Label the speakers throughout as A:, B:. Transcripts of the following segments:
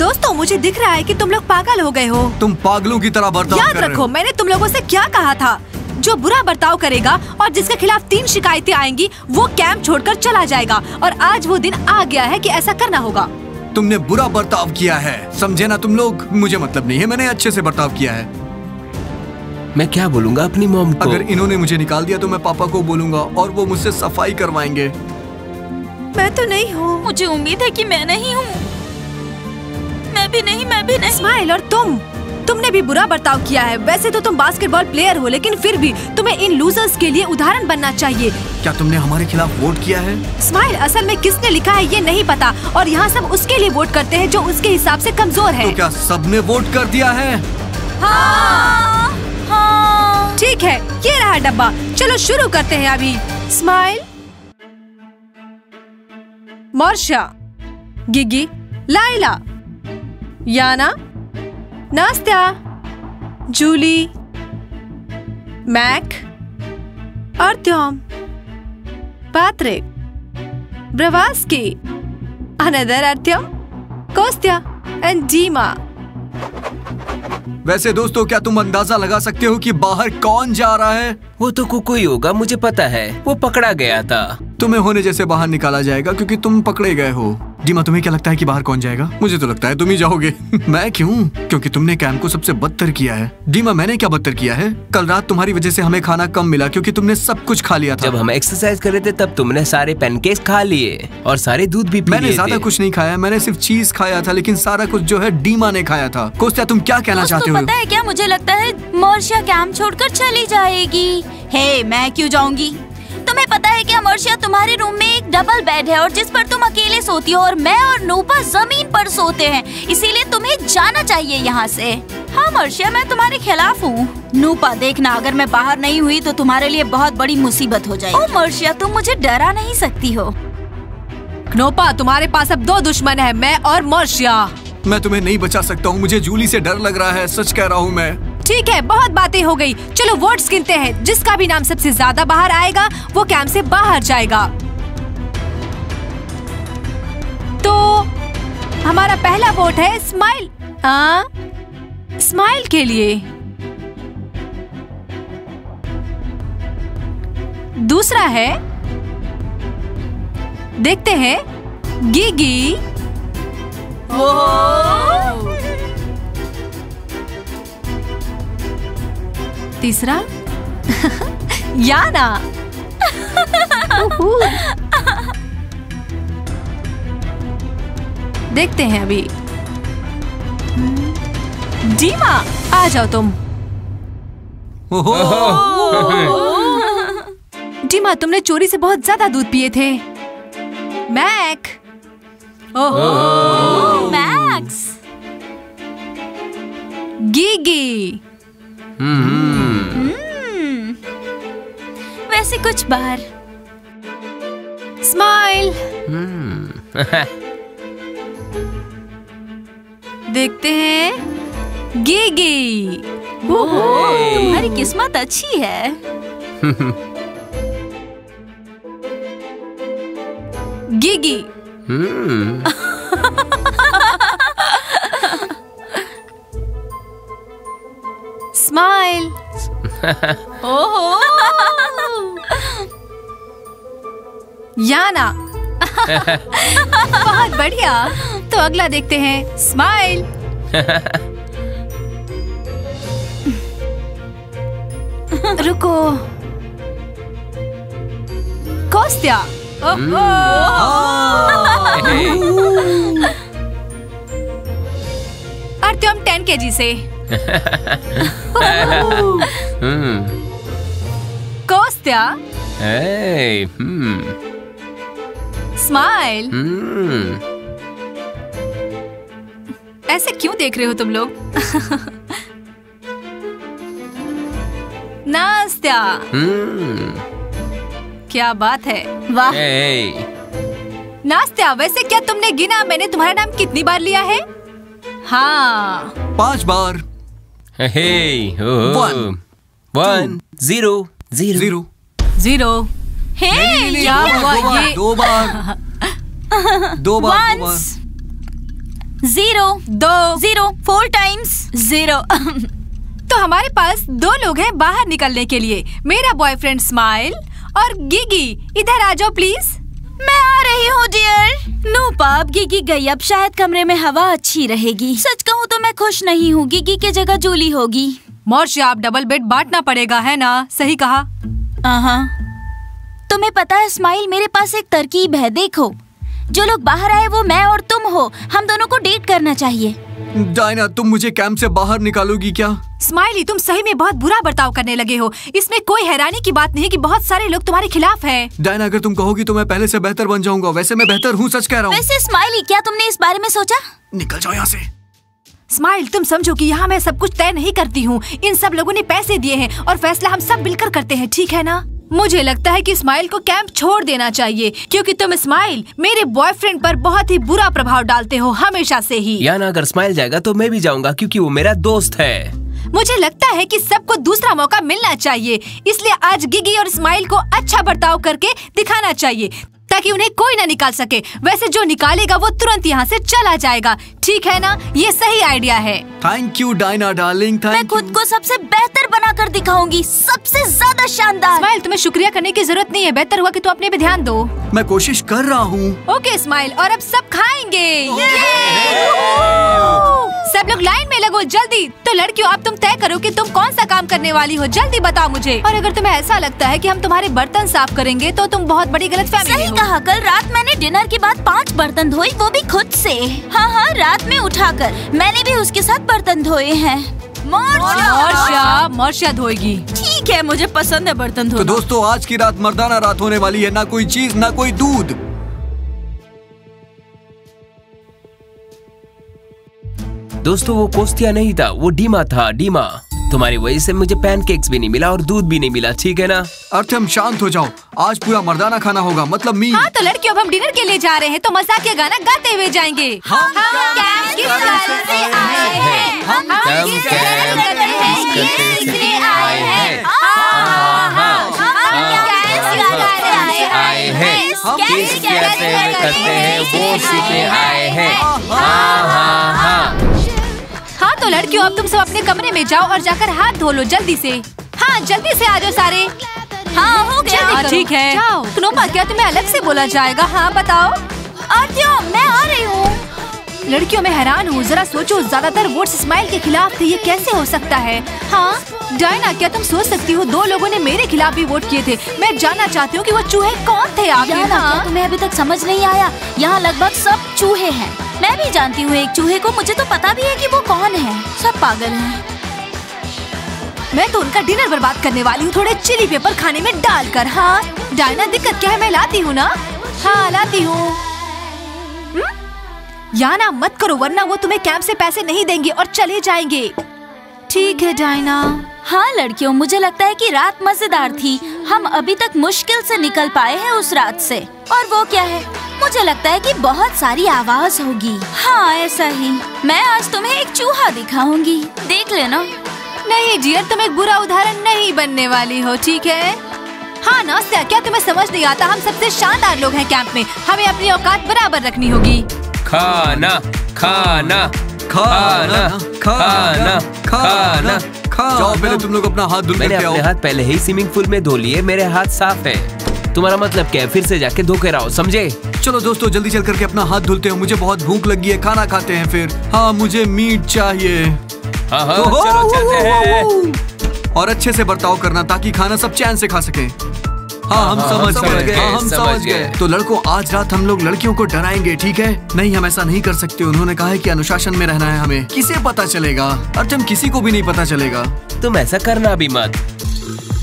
A: दोस्तों मुझे दिख रहा है कि तुम लोग पागल हो गए हो।
B: तुम पागलों की तरह बर्ताव कर रहे हो।
A: याद रखो मैंने तुम लोगों से क्या कहा था, जो बुरा बर्ताव करेगा और जिसके खिलाफ 3 शिकायतें आएंगी वो कैंप छोड़कर चला जाएगा। और आज वो दिन आ गया है कि ऐसा करना होगा।
B: तुमने बुरा बर्ताव किया है, समझे ना तुम लोग। मुझे मतलब नहीं है, मैंने अच्छे से बर्ताव किया है।
C: मैं क्या बोलूंगा अपनी मॉम को?
B: अगर इन्होंने मुझे निकाल दिया तो मैं पापा को बोलूंगा और वो मुझसे सफाई करवाएंगे।
A: मैं तो नहीं हूँ।
D: मुझे उम्मीद है कि मैं नहीं हूँ। मैं भी नहीं।
A: स्माइल और तुमने भी बुरा बर्ताव किया है। वैसे तो तुम बास्केटबॉल प्लेयर हो, लेकिन फिर भी तुम्हें इन लूजर्स के लिए उदाहरण बनना चाहिए।
B: क्या तुमने हमारे खिलाफ वोट किया है?
A: स्माइल, असल में किसने लिखा है ये नहीं पता और यहाँ सब उसके लिए वोट करते हैं जो उसके हिसाब से कमजोर है।
B: तो क्या सबने वोट कर दिया है?
D: हाँ।
A: ठीक है, ये रहा डब्बा। चलो शुरू करते हैं अभी। Smile, Morsha, Gigi, Laila, Yana, Nastya, Julie, Mac, Artyom, Patrick, Bravaski, another Artyom, Kostya and Dima.
B: वैसे दोस्तों क्या तुम अंदाजा लगा सकते हो कि बाहर कौन जा रहा है?
C: वो तो कुकुई होगा, मुझे पता है। वो पकड़ा गया था।
B: तुम्हें होने जैसे बाहर निकाला जाएगा क्योंकि तुम पकड़े गए हो। डीमा, तुम्हें क्या लगता है कि बाहर कौन जाएगा? मुझे तो लगता है तुम ही जाओगे। मैं क्यों? क्योंकि तुमने कैंप को सबसे बदतर किया है। डीमा, मैंने क्या बदतर किया है? कल रात तुम्हारी वजह से हमें खाना कम मिला क्योंकि तुमने सब कुछ खा लिया था।
C: जब हम एक्सरसाइज कर रहे थे तब तुमने सारे पैनकेक्स खा लिए और सारे दूध भी पी लिए थे।
B: मैंने ज्यादा कुछ नहीं खाया, मैंने सिर्फ चीज खाया था, लेकिन सारा कुछ जो है डीमा ने खाया था। कोस्त्या, तुम क्या कहना चाहते हो?
D: पता है क्या, मुझे लगता है मोर्शिया कैंप छोड़कर चली जाएगी। हे, मैं क्यों जाऊंगी? तुम्हें पता है क्या मोर्शिया, तुम्हारे रूम में एक डबल बेड है और जिस पर तुम अकेले सोती हो और मैं और नूपा जमीन पर सोते हैं, इसीलिए तुम्हें जाना चाहिए यहाँ से। हाँ मोर्शिया, मैं तुम्हारे खिलाफ हूँ। नूपा, देखना अगर मैं बाहर नहीं हुई तो तुम्हारे लिए बहुत बड़ी मुसीबत हो जाएगी। ओह मोर्शिया, तुम मुझे डरा नहीं सकती हो।
A: नोपा, तुम्हारे पास अब 2 दुश्मन है, मैं और मोर्शिया।
B: मैं तुम्हें नहीं बचा सकता हूँ, मुझे जूली से डर लग रहा है, सच कह रहा हूँ मैं।
A: ठीक है, बहुत बातें हो गई। चलो वोट्स गिनते हैं। जिसका भी नाम सबसे ज्यादा बाहर आएगा वो कैंप से बाहर जाएगा। तो हमारा पहला वोट है स्माइल। स्माइल के लिए। दूसरा है, देखते हैं, गिगी। तीसरा याना। देखते हैं अभी। डीमा, आ जाओ तुम। डीमा, तुमने चोरी से बहुत ज्यादा दूध पिए थे। मैक।
D: मैक्स।
A: गिगी।
D: वैसे कुछ बार।
A: स्माइल। देखते हैं, गिगी।
D: तुम्हारी किस्मत अच्छी है।
A: गिगी। स्माइल। याना। बहुत बढ़िया। तो अगला देखते हैं, स्माइल। रुको, कोस्त्या। अर्त्यम 10 kg से। कोस्त्या। स्माइल। ऐसे क्यों देख रहे हो तुम लोग? नास्त्या। क्या बात है, वाह। नास्त्या, वैसे क्या तुमने गिना मैंने तुम्हारा नाम कितनी बार लिया है? हाँ,
B: 5 बार।
C: 1 0 0
B: 0।
A: हे, क्या हुआ ये?
B: 2 बार। 2 बार।
D: 0
A: 2
D: 0 4 टाइम्स 0।
A: तो हमारे पास 2 लोग हैं बाहर निकलने के लिए, मेरा बॉयफ्रेंड स्माइल और गिगी। इधर आ जाओ प्लीज।
D: मैं आ रही हूँ डियर। नूपा, अब गिगी गई, अब शायद कमरे में हवा अच्छी रहेगी। सच कहूँ तो मैं खुश नहीं हूँ, गिगी की जगह जूली होगी।
A: मोर्शिया, आप डबल बेड बांटना पड़ेगा, है ना? सही कहा।
D: तुम्हें पता है स्माइल, मेरे पास एक तरकीब है। देखो, जो लोग बाहर आए वो मैं और तुम हो। हम दोनों को डेट करना चाहिए।
B: डायना, तुम मुझे कैंप से बाहर निकालोगी क्या?
A: स्माइली, तुम सही में बहुत बुरा बर्ताव करने लगे हो। इसमें कोई हैरानी की बात नहीं कि बहुत सारे लोग तुम्हारे खिलाफ हैं।
B: डायना, अगर तुम कहोगी तो मैं पहले से बेहतर बन जाऊंगा। वैसे मैं बेहतर हूँ, सच कह रहा हूँ।
D: वैसे स्माइली, क्या तुमने इस बारे में सोचा?
B: निकल जाओ यहाँ से।
A: स्माइल, तुम समझो कि यहाँ मैं सब कुछ तय नहीं करती हूँ। इन सब लोगों ने पैसे दिए हैं और फैसला हम सब मिलकर करते हैं, ठीक है ना? मुझे लगता है कि स्माइल को कैंप छोड़ देना चाहिए, क्योंकि तुम स्माइल मेरे बॉयफ्रेंड पर बहुत ही बुरा प्रभाव डालते हो हमेशा से ही।
C: याना, अगर स्माइल जाएगा तो मैं भी जाऊंगा, क्योंकि वो मेरा दोस्त है।
A: मुझे लगता है कि सबको दूसरा मौका मिलना चाहिए, इसलिए आज गिगी और स्माइल को अच्छा बर्ताव करके दिखाना चाहिए ताकि उन्हें कोई न निकाल सके। वैसे जो निकालेगा वो तुरंत यहाँ से चला जाएगा, ठीक है ना? ये सही आइडिया है।
B: थैंक यू डायना डार्लिंग,
D: मैं खुद को सबसे बेहतर बनाकर दिखाऊंगी, सबसे ज्यादा शानदार।
A: स्माइल, तुम्हें शुक्रिया करने की जरूरत नहीं है। बेहतर हुआ कि तुम अपने पे ध्यान दो।
B: मैं कोशिश कर रहा हूँ।
A: ओके स्माइल, और अब सब खाएंगे। सब लोग लाइन में लगो जल्दी। तो लड़कियों, अब तुम तय करो कि तुम कौन सा काम करने वाली हो। जल्दी बताओ मुझे। और अगर तुम्हें ऐसा लगता है कि हम तुम्हारे बर्तन साफ करेंगे तो तुम बहुत बड़ी गलतफहमी में हो।
D: सही कहा, कल रात मैंने डिनर के बाद 5 बर्तन धोए, वो भी खुद से। हाँ, रात में उठाकर। मैंने भी उसके साथ बर्तन धोए हैं।
A: मोर्शिया धोएगी।
D: ठीक है, मुझे पसंद है बर्तन धोना।
B: तो दोस्तों, आज की रात मर्दाना रात होने वाली है। ना कोई चीज, ना कोई दूध।
C: दोस्तों, वो कोस्तिया नहीं था, वो डीमा था। डीमा, तुम्हारी वजह से मुझे पैनकेक्स भी नहीं मिला और दूध भी नहीं मिला, ठीक है ना?
B: अर्थम, शांत हो जाओ। आज पूरा मर्दाना खाना होगा, मतलब मी।
A: हाँ, तो लड़कियों, अब हम डिनर के लिए जा रहे हैं, तो मजाकिया गाना गाते हुए जाएंगे।
B: हम
A: कैंप किस कारण से आए हैं? हम किस कारण से आए हैं?
C: हम किस कैसे करते हैं वो सीखने आए हैं।
A: हाँ, तो लड़कियों, अब तुम सब अपने कमरे में जाओ और जाकर हाथ धो लो जल्दी से। हाँ, जल्दी से आ जाओ सारे।
D: हाँ, हो गया।
A: ठीक है। नोपा, क्या तुम्हें अलग से बोला जाएगा? हाँ, बताओ।
D: आर्तियों, मैं आ रही हूँ।
A: लड़कियों, मैं हैरान हूँ। जरा सोचो, ज्यादातर वोट्स स्माइल के खिलाफ थे। ये कैसे हो सकता है? हाँ डायना, क्या तुम सोच सकती हो 2 लोगों ने मेरे खिलाफ भी वोट किए थे। मैं जानना चाहती हूँ कि वो चूहे कौन थे आखिर।
D: क्या तुम्हें अभी तक समझ नहीं आया? यहाँ लगभग सब चूहे हैं। मैं भी जानती हूँ एक चूहे को। मुझे तो पता भी है कि वो कौन है। सब पागल हैं।
A: मैं तो उनका डिनर बर्बाद करने वाली हूँ, थोड़े चिली पेपर खाने में डालकर। हाँ डायना, दिक्कत क्या है? मैं लाती हूँ ना। हाँ, लाती हूँ। याना, मत करो वरना वो तुम्हें कैंप से पैसे नहीं देंगे और चले जाएंगे। ठीक है डायना।
D: हाँ लड़कियों, मुझे लगता है कि रात मजेदार थी। हम अभी तक मुश्किल से निकल पाए हैं उस रात से। और वो क्या है? मुझे लगता है कि बहुत सारी आवाज होगी। हाँ, ऐसा ही। मैं आज तुम्हें एक चूहा दिखाऊंगी, देख लेना।
A: नहीं डियर, तुम एक बुरा उदाहरण नहीं बनने वाली हो, ठीक है? हाँ नास्तिया, क्या तुम्हें समझ नहीं आता? हम सबसे शानदार लोग हैं कैंप में। हमें अपनी औकात बराबर रखनी होगी।
C: खाना खाना
B: खाना खाना खाना खाना। जाओ, पहले तुम लोग अपना हाथ धुल
C: मैंने
B: के आओ।
C: अपने हाथ पहले ही स्विमिंग पूल में धो लिए। मेरे हाथ साफ है। तुम्हारा मतलब क्या है? फिर से जाके धो के आओ, समझे?
B: चलो दोस्तों, जल्दी चल करके अपना हाथ धुलते हैं। मुझे बहुत भूख लगी है, खाना खाते हैं फिर। हाँ, मुझे मीट चाहिए।
C: हाँ, चलो चलते हैं।
B: और अच्छे से बर्ताव करना ताकि खाना सब चैन से खा सके। हाँ, हम समझ गए। हम समझ गए। तो लड़कों, आज रात हम लोग लड़कियों को डराएंगे, ठीक है? नहीं, हम ऐसा नहीं कर सकते। उन्होंने कहा है कि अनुशासन में रहना है हमें। किसे पता चलेगा? अर्थम, किसी को भी नहीं पता चलेगा।
C: तुम ऐसा करना भी मत।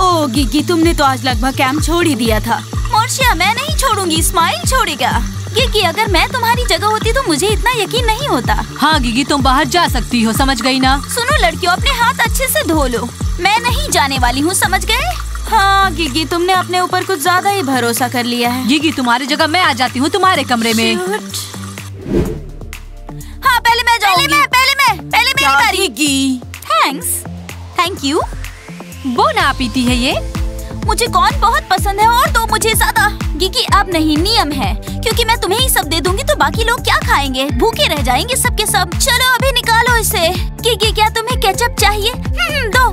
D: ओ गिगी, तुमने तो आज लगभग कैंप छोड़ ही दिया था। मोर्शिया, मैं नहीं छोड़ूंगी, स्माइल छोड़ेगा। गिगी, अगर मैं तुम्हारी जगह होती तो मुझे इतना यकीन नहीं होता।
A: हाँ गिगी, तुम बाहर जा सकती हो, समझ गई ना?
D: सुनो लड़कियों, अपने हाथ अच्छे से धो लो। मैं नहीं जाने वाली हूँ, समझ गए? हाँ गिगी, तुमने अपने ऊपर कुछ ज्यादा ही भरोसा कर लिया है।
A: गिगी, तुम्हारी जगह मैं आ जाती हूँ तुम्हारे कमरे में।
D: हाँ, पहले मैं जाऊंगी। पहले मेरी बारी। थैंक्स। Thank you.
A: वो ना पीती है ये।
D: मुझे कौन बहुत पसंद है और दो मुझे ज्यादा। गिगी अब नहीं, नियम है, क्योंकि मैं तुम्हें ही सब दे दूंगी तो बाकी लोग क्या खाएंगे? भूखे रह जाएंगे सबके सब। चलो अभी निकालो इसे। गिगी क्या तुम्हें केचप चाहिए? दो।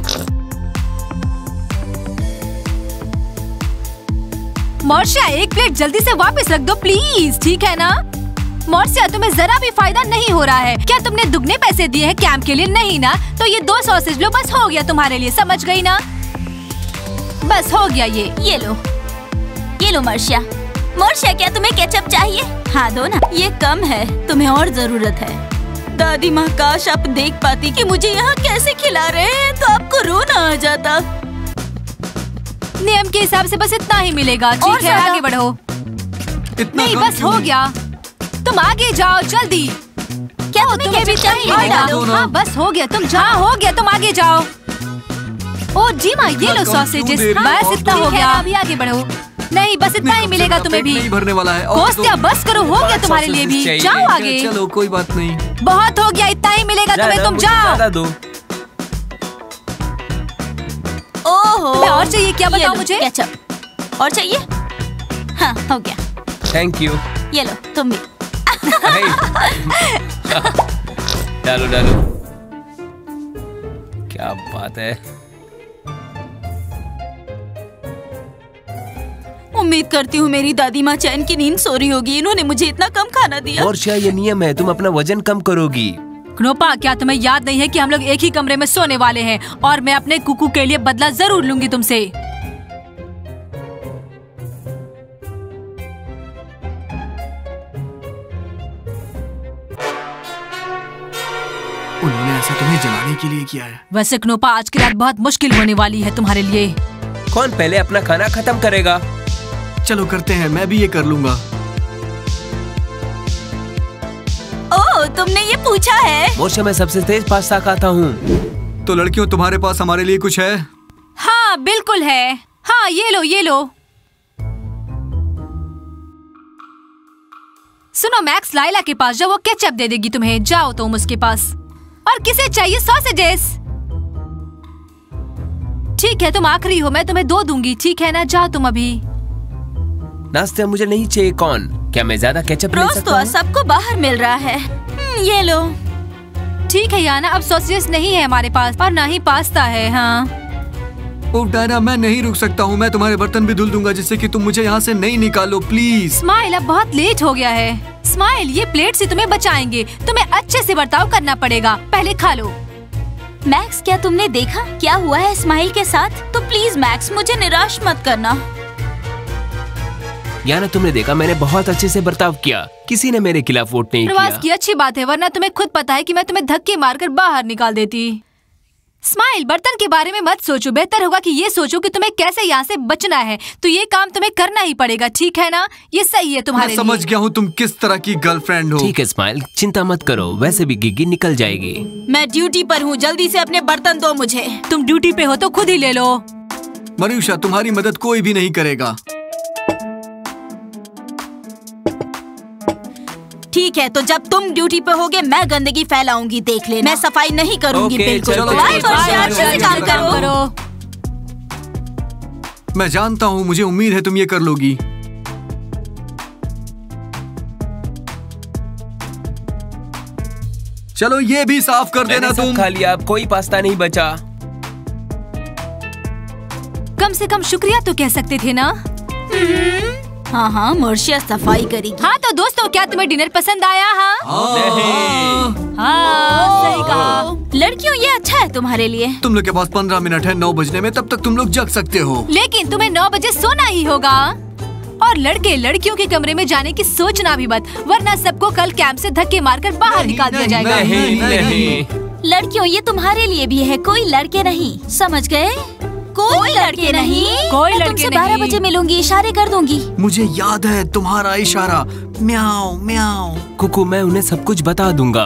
A: मोर्शिया एक प्लेट जल्दी से वापस रख दो प्लीज, ठीक है ना? मोर्शिया तुम्हें जरा भी फायदा नहीं हो रहा है। क्या तुमने दुगने पैसे दिए हैं कैंप के लिए? नहीं ना, तो ये 2 सॉसेज लो, बस हो गया तुम्हारे लिए, समझ गई ना? बस हो गया ये
D: लो मोर्शिया। मोर्शिया क्या तुम्हें केचप चाहिए? हाँ दो ना, ये कम है, तुम्हें और जरूरत है। दादी माँ काश आप देख पाती कि मुझे यहाँ कैसे खिला रहे हैं, तो आपको रोना आ जाता।
A: नियम के हिसाब से बस इतना ही मिलेगा, ठीक है? आगे बढ़ो। नहीं बस हो गया, तुम आगे जाओ जल्दी।
D: क्या तुम्हें केचप चाहिए?
A: हाँ बस हो गया, तुम जहाँ हो गया तुम आगे जाओ। ओ डीमा ये लो सॉसेजेस, बस इतना हो गया, अभी आगे बढ़ो। नहीं बस इतना ही मिलेगा तुम्हें भी।
B: नहीं भरने वाला है।
A: कोस्तिया बस करो, हो गया तुम्हारे लिए भी, जाओ आगे।
B: चलो कोई बात नहीं,
A: बहुत हो गया, इतना ही मिलेगा तुम्हें, तुम जाओ।
D: ओहो,
A: और चाहिए क्या बताओ मुझे?
D: केचप और चाहिए? हाँ हो गया,
C: थैंक यू।
D: ये लो तुम भी।
C: डालो डालो, क्या बात है।
D: उम्मीद करती हूँ मेरी दादी माँ चैन की नींद सो रही होगी, इन्होंने मुझे इतना कम खाना दिया।
C: मोर्शिया ये नियम है, तुम अपना वजन कम करोगी।
A: क्नोपा क्या तुम्हें याद नहीं है कि हम लोग एक ही कमरे में सोने वाले हैं और मैं अपने कुकू के लिए बदला जरूर लूंगी तुमसे।
B: उन्होंने ऐसा तुम्हें जलाने के लिए किया है।
A: वैसे क्नोपा आज की रात बहुत मुश्किल होने वाली है तुम्हारे लिए।
C: कौन पहले अपना खाना खत्म करेगा?
B: चलो करते हैं, मैं भी ये कर लूंगा।
D: ओह तुमने ये पूछा है?
C: मोर्शिया मैं सबसे तेज पास्ता खाता हूँ।
B: तो लड़कियों तुम्हारे पास हमारे लिए कुछ है?
A: हाँ बिल्कुल है, हाँ ये लो ये लो। सुनो मैक्स, लाइला के पास जाओ, वो केचप दे देगी तुम्हें, जाओ तुम उसके पास। और किसे चाहिए सॉसेजेस? ठीक है तुम आखिरी हो, मैं तुम्हें 2 दूंगी, ठीक है ना? जाओ तुम अभी।
C: नाश्ता मुझे नहीं चाहिए। कौन? क्या मैं ज्यादा केचप ले सकता हूँ?
D: सबको बाहर मिल रहा है। ये लो।
A: ठीक है याना, अब सॉसेजेस नहीं है हमारे पास और ना ही पास्ता है। हाँ
B: ओह डायना, मैं नहीं रुक सकता हूँ, मैं तुम्हारे बर्तन भी धुल दूंगा जिससे कि तुम मुझे यहाँ से नहीं निकालो प्लीज।
A: स्माइल अब बहुत लेट हो गया है। स्माइल ये प्लेट से तुम्हें बचाएंगे, तुम्हें अच्छे से बर्ताव करना पड़ेगा, पहले खा लो।
D: मैक्स क्या तुमने देखा क्या हुआ है स्माइल के साथ? तो प्लीज मैक्स मुझे निराश मत करना।
C: याना तुमने देखा, मैंने बहुत अच्छे से बर्ताव किया, किसी ने मेरे खिलाफ वोट नहीं
A: प्रवास
C: किया।
A: की अच्छी बात है, वरना तुम्हें खुद पता है कि मैं तुम्हें धक्के मारकर बाहर निकाल देती। स्माइल बर्तन के बारे में मत सोचो, बेहतर होगा कि ये सोचो कि तुम्हें कैसे यहाँ से बचना है, तो ये काम तुम्हें करना ही पड़ेगा, ठीक है ना? ये सही है तुम्हारे लिए।
B: समझ गया हूँ तुम किस तरह की गर्लफ्रेंड हो।
C: ठीक है स्माइल, चिंता मत करो, वैसे भी गिगी निकल जाएगी।
D: मैं ड्यूटी पर हूँ, जल्दी से अपने बर्तन दो मुझे।
A: तुम ड्यूटी पे हो तो खुद ही ले लो।
B: मनीषा तुम्हारी मदद कोई भी नहीं करेगा।
D: ठीक है, तो जब तुम ड्यूटी पे होगे मैं गंदगी फैलाऊंगी, देख लेना। मैं सफाई नहीं करूंगी बिल्कुल। बाय वर्षा, अच्छे से काम करो।
B: मैं जानता हूँ, मुझे उम्मीद है तुम ये कर लोगी। चलो ये भी साफ कर देना
C: मैंने सब
B: तुम।
C: खा लिया, अब कोई पास्ता नहीं बचा।
A: कम से कम शुक्रिया तो कह सकते थे ना?
D: हाँ हाँ मोर्शिया सफाई करेगी।
A: हाँ तो दोस्तों, क्या तुम्हें डिनर पसंद आया? हाँ हाँ सही कहा।
D: लड़कियों ये अच्छा है तुम्हारे लिए।
B: तुम लोग के पास 15 मिनट है 9 बजने में, तब तक तुम लोग जग सकते हो।
A: लेकिन तुम्हें 9 बजे सोना ही होगा। और लड़के लड़कियों के कमरे में जाने की सोचना भी मत, वरना सबको कल कैंप से धक्के मारकर बाहर निकाल दिया जाएगा।
C: नहीं।
D: लड़कियों ये तुम्हारे लिए भी है, कोई लड़के नहीं, समझ गए? कोई लड़के नहीं।
A: कोई लड़के
D: तुमसे
A: नहीं।
D: 12 बजे मिलूंगी, इशारे कर दूंगी।
B: मुझे याद है तुम्हारा इशारा, म्याओ म्याओ।
C: कुकू मैं उन्हें सब कुछ बता दूंगा।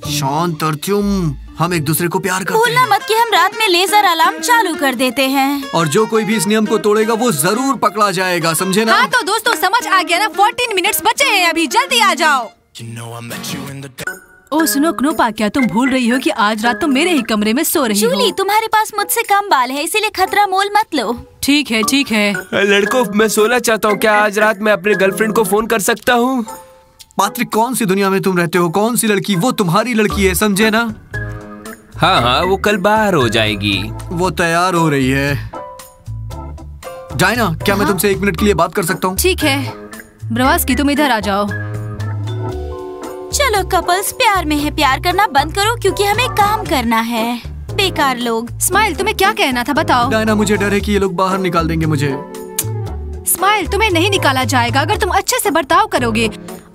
B: शांत और तुम, हम एक दूसरे को प्यार करते
D: भूलना
B: हैं।
D: मत कि हम रात में लेजर अलार्म चालू कर देते हैं।
B: और जो कोई भी इस नियम को तोड़ेगा वो जरूर पकड़ा जाएगा, समझे ना?
A: हाँ तो दोस्तों समझ आ गया ना? 14 मिनट्स बचे हैं अभी, जल्दी आ जाओ। ओ सुनो क्नोपा, क्या तुम भूल रही हो कि आज रात तुम मेरे ही कमरे में सो रही हो?
D: जूली, तुम्हारे पास मुझसे कम बाल है, इसीलिए खतरा मोल मत लो।
A: ठीक है ठीक है।
C: लड़कों, मैं सोना चाहता हूँ। क्या आज रात मैं अपने गर्लफ्रेंड को फोन कर सकता हूँ?
B: पात्रिक, कौन सी दुनिया में तुम रहते हो? कौन सी लड़की? वो तुम्हारी लड़की है, समझे ना?
C: हाँ हाँ, वो कल बाहर हो जाएगी।
B: वो तैयार हो रही है। डायना, क्या मैं तुमसे 1 मिनट के लिए बात कर सकता हूँ?
A: ठीक है ब्रवास्की, तुम इधर आ जाओ।
D: चलो कपल्स प्यार में है, प्यार करना बंद करो क्योंकि हमें काम करना है। बेकार लोग।
A: स्माइल, तुम्हें क्या कहना था बताओ।
B: डायना, मुझे डर है कि ये लोग बाहर निकाल देंगे मुझे।
A: स्माइल, तुम्हें नहीं निकाला जाएगा अगर तुम अच्छे से बर्ताव करोगे।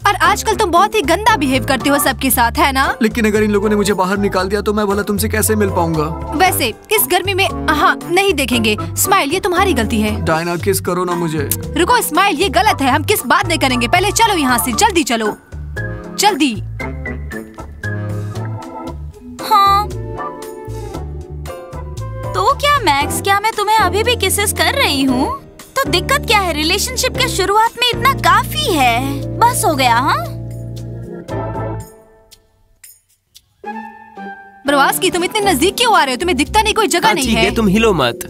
A: और आजकल तुम बहुत ही गंदा बिहेव करते हो सबके साथ, है ना?
B: लेकिन अगर इन लोगों ने मुझे बाहर निकाल दिया तो मैं भला तुमसे कैसे मिल पाऊंगा?
A: वैसे इस गर्मी में हाँ नहीं देखेंगे। स्माइल, ये तुम्हारी गलती है।
B: डायना, किस करो ना मुझे।
A: रुको स्माइल, ये गलत है। हम किस बात नहीं करेंगे, पहले चलो यहाँ से, जल्दी चलो जल्दी।
D: हाँ तो क्या मैक्स, क्या मैं तुम्हें अभी भी किसेस कर रही हूँ? तो दिक्कत क्या है? रिलेशनशिप के शुरुआत में इतना काफी है। बस हो गया। हाँ
A: ब्रवास्की, तुम इतने नजदीक क्यों आ रहे हो? तुम्हें दिखता नहीं, कोई जगह नहीं
C: ठीक
A: है।
C: तुम हिलो मत।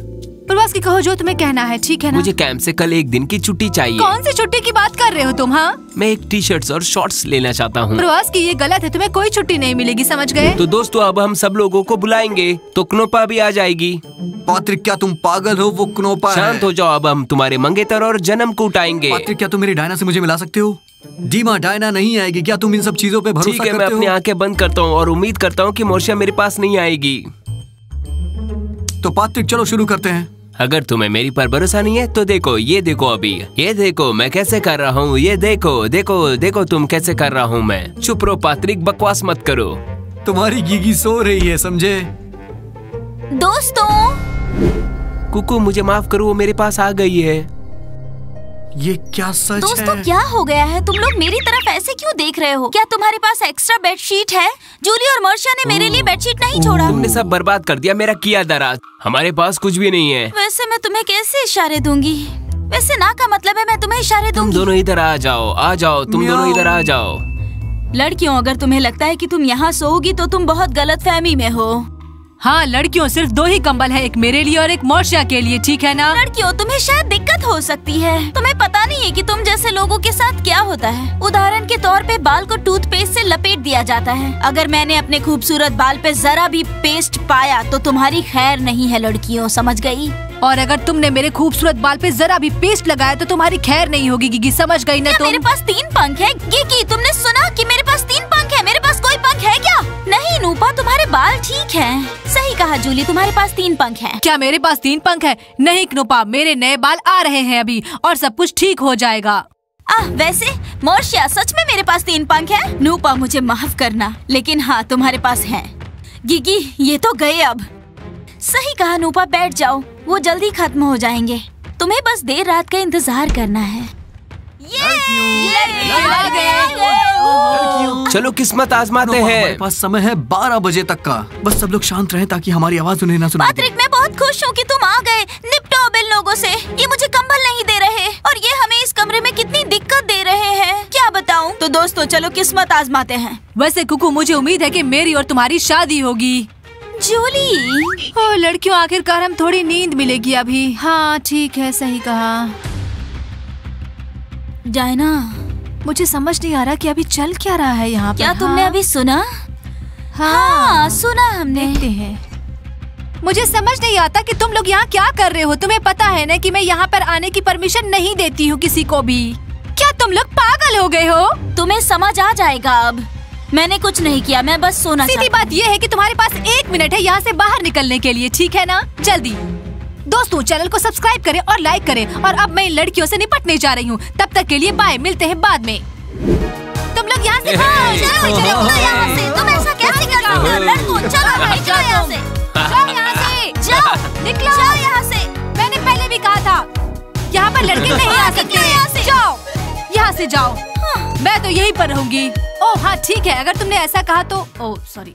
A: ब्रवास्की, कहो जो तुम्हें कहना है, ठीक है ना?
C: मुझे कैंप से कल 1 दिन की छुट्टी चाहिए।
A: कौन सी छुट्टी की बात कर रहे हो तुम? हाँ,
C: मैं एक टी-शर्ट्स और शॉर्ट्स लेना चाहता हूँ।
A: ब्रवास्की, ये गलत है, तुम्हें कोई छुट्टी नहीं मिलेगी, समझ गए?
C: तो दोस्तों, अब हम सब लोगों को बुलाएंगे तो क्नोपा भी आ जाएगी।
B: पात्रिक, क्या तुम पागल हो? वो क्नोपा है।
C: शांत हो जाओ, अब हम तुम्हारे मंगेतर और जन्म को उठाएंगे।
B: पात्रिक, क्या तुम मेरी डायना से मुझे मिला सकते हो? डीमा, डायना नहीं आएगी। क्या तुम इन सब चीजों पे भरोसा
C: ठीक है, मैं
B: करते
C: अपनी
B: हो?
C: आंखें बंद करता हूँ और उम्मीद करता हूँ कि मोर्शिया मेरे पास नहीं आएगी।
B: तो पात्रिक, चलो शुरू करते हैं।
C: अगर तुम्हें मेरी पर भरोसा नहीं है तो देखो, ये देखो, अभी ये देखो मैं कैसे कर रहा हूँ। ये देखो देखो देखो तुम कैसे कर रहा हूँ मैं। चुप रहो पात्रिक, बकवास मत करो।
B: तुम्हारी गीगी सो रही है, समझे?
D: दोस्तों,
C: कुकू, मुझे माफ करो, वो मेरे पास आ गई है।
B: ये क्या सच
D: दोस्तों
B: है?
D: क्या हो गया है? तुम लोग मेरी तरफ ऐसे क्यों देख रहे हो? क्या तुम्हारे पास एक्स्ट्रा बेडशीट है? जूली और मोर्शिया ने मेरे लिए बेडशीट नहीं छोड़ा।
C: तुमने सब बर्बाद कर दिया, मेरा किया दराज। हमारे पास कुछ भी नहीं है।
D: वैसे मैं तुम्हें कैसे इशारे दूंगी? वैसे ना का मतलब है मैं तुम्हें इशारे
C: तुम
D: दूंगी।
C: दोनों इधर आ जाओ, आ जाओ, तुम दोनों इधर आ जाओ।
D: लड़कियों, अगर तुम्हें लगता है कि तुम यहाँ सोओगी तो तुम बहुत गलत फहमी में हो।
A: हाँ लड़कियों, सिर्फ 2 ही कंबल है, एक मेरे लिए और एक मोर्शिया के लिए, ठीक है ना?
D: लड़कियों, तुम्हें शायद दिक्कत हो सकती है। तुम्हें पता नहीं है कि तुम जैसे लोगों के साथ क्या होता है। उदाहरण के तौर पे बाल को टूथपेस्ट से लपेट दिया जाता है। अगर मैंने अपने खूबसूरत बाल पे जरा भी पेस्ट पाया तो तुम्हारी खैर नहीं है लड़कियों, समझ गई?
A: और अगर तुमने मेरे खूबसूरत बाल पे जरा भी पेस्ट लगाया तो तुम्हारी खैर नहीं होगी गिगी, समझ गई ना
D: क्या
A: तुम?
D: मेरे पास 3 पंख है? गिगी, तुमने सुना कि मेरे पास 3 पंख है? मेरे पास कोई पंख है क्या? नहीं नूपा, तुम्हारे बाल ठीक हैं। सही कहा जूली, तुम्हारे पास 3 पंख हैं।
A: क्या मेरे पास 3 पंख है? नहीं क्नोपा, मेरे नए बाल आ रहे हैं अभी और सब कुछ ठीक हो जाएगा।
D: वैसे मोर्शिया, सच में मेरे पास 3 पंख है? नूपा, मुझे माफ करना, लेकिन हाँ तुम्हारे पास है। गिगी, ये तो गए अब। सही कहा नूपा, बैठ जाओ, वो जल्दी खत्म हो जाएंगे। तुम्हें बस देर रात का इंतजार करना है।
C: चलो किस्मत आजमाते
B: हमारे
C: हैं।
B: पास समय है 12 बजे तक का। बस सब लोग शांत रहें ताकि हमारी आवाज उन्हें ना सुनाई दे।
D: पात्रिक, मैं बहुत खुश हूँ कि तुम आ गए। निपटो अब इन लोगों से। ये मुझे कंबल नहीं दे रहे और ये हमें इस कमरे में कितनी दिक्कत दे रहे हैं, क्या बताऊँ? तो दोस्तों चलो किस्मत आजमाते हैं।
A: वैसे कुकू, मुझे उम्मीद है कि मेरी और तुम्हारी शादी होगी।
D: जूली,
A: ओ लड़कियों, आखिरकार हम थोड़ी नींद मिलेगी अभी। हाँ ठीक है, सही कहा।
D: डायना,
A: मुझे समझ नहीं आ रहा कि अभी चल क्या रहा है यहाँ पर।
D: क्या तुमने अभी सुना?
A: हाँ
D: सुना हमने।
A: देखते हैं। मुझे समझ नहीं आता कि तुम लोग यहाँ क्या कर रहे हो। तुम्हें पता है ना कि मैं यहाँ पर आने की परमिशन नहीं देती हूँ किसी को भी। क्या तुम लोग पागल हो गए हो?
D: तुम्हें समझ आ जाएगा अब। मैंने कुछ नहीं किया, मैं बस सोना
A: सीधी बात ये है कि तुम्हारे पास 1 मिनट है यहाँ से बाहर निकलने के लिए, ठीक है ना? जल्दी। दोस्तों, चैनल को सब्सक्राइब करें और लाइक करें। और अब मैं इन लड़कियों से निपटने जा रही हूँ। तब तक के लिए बाय, मिलते हैं बाद में। तुम लोग यहाँ से
D: यहाँ से। तुम ऐसा कैसे कर रहे हो? लड़कों, चलो भाई, जाओ यहाँ से।
A: जाओ यहाँ से,
D: जाओ,
A: निकलो।
D: जाओ यहाँ से।
A: मैंने पहले भी कहा था, यहाँ पर लड़के नहीं आ सकते।
D: यहाँ से
A: जाओ, यहाँ से जाओ। मैं तो यहीं पर रहूंगी। ओह हाँ ठीक है, अगर तुमने ऐसा कहा तो। Oh sorry.